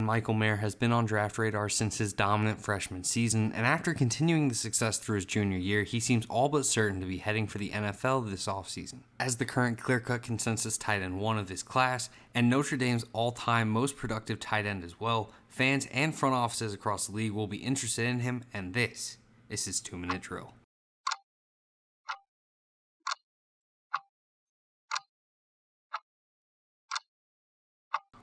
Michael Mayer has been on draft radar since his dominant freshman season, and after continuing the success through his junior year, he seems all but certain to be heading for the NFL this offseason. As the current clear-cut consensus tight end 1 of this class, and Notre Dame's all-time most productive tight end as well, fans and front offices across the league will be interested in him, and this is his 2-minute drill.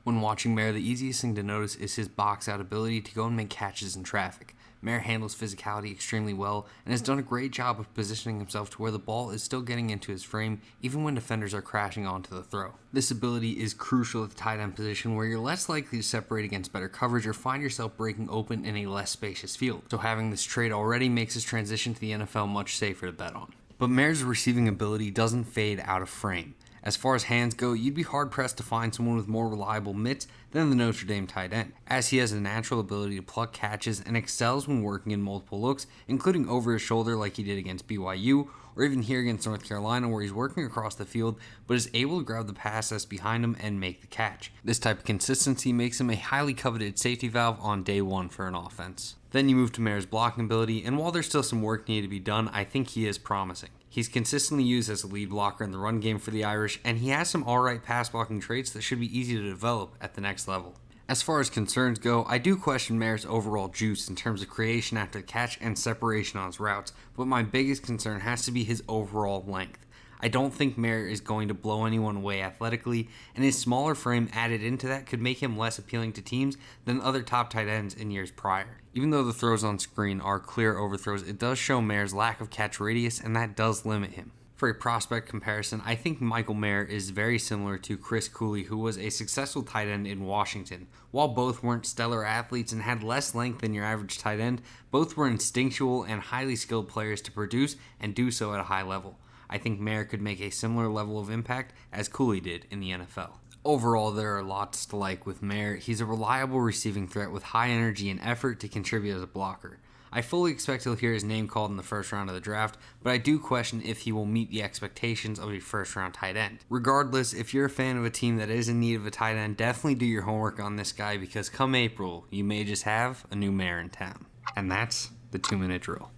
When watching Mayer, the easiest thing to notice is his box-out ability to go and make catches in traffic. Mayer handles physicality extremely well and has done a great job of positioning himself to where the ball is still getting into his frame even when defenders are crashing onto the throw. This ability is crucial at the tight end position where you're less likely to separate against better coverage or find yourself breaking open in a less spacious field. So having this trait already makes his transition to the NFL much safer to bet on. But Mayer's receiving ability doesn't fade out of frame. As far as hands go, you'd be hard-pressed to find someone with more reliable mitts than the Notre Dame tight end, as he has a natural ability to pluck catches and excels when working in multiple looks, including over his shoulder like he did against BYU, or even here against North Carolina where he's working across the field, but is able to grab the pass that's behind him and make the catch. This type of consistency makes him a highly coveted safety valve on day one for an offense. Then you move to Mayer's blocking ability, and while there's still some work needed to be done, I think he is promising. He's consistently used as a lead blocker in the run game for the Irish, and he has some alright pass blocking traits that should be easy to develop at the next level. As far as concerns go, I do question Mayer's overall juice in terms of creation after the catch and separation on his routes, but my biggest concern has to be his overall length. I don't think Mayer is going to blow anyone away athletically, and his smaller frame added into that could make him less appealing to teams than other top tight ends in years prior. Even though the throws on screen are clear overthrows, it does show Mayer's lack of catch radius, and that does limit him. For a prospect comparison, I think Michael Mayer is very similar to Chris Cooley, who was a successful tight end in Washington. While both weren't stellar athletes and had less length than your average tight end, both were instinctual and highly skilled players to produce and do so at a high level. I think Mayer could make a similar level of impact as Cooley did in the NFL. Overall, there are lots to like with Mayer. He's a reliable receiving threat with high energy and effort to contribute as a blocker. I fully expect he'll hear his name called in the first round of the draft, but I do question if he will meet the expectations of a first-round tight end. Regardless, if you're a fan of a team that is in need of a tight end, definitely do your homework on this guy because come April, you may just have a new Mayer in town. And that's the 2-minute drill.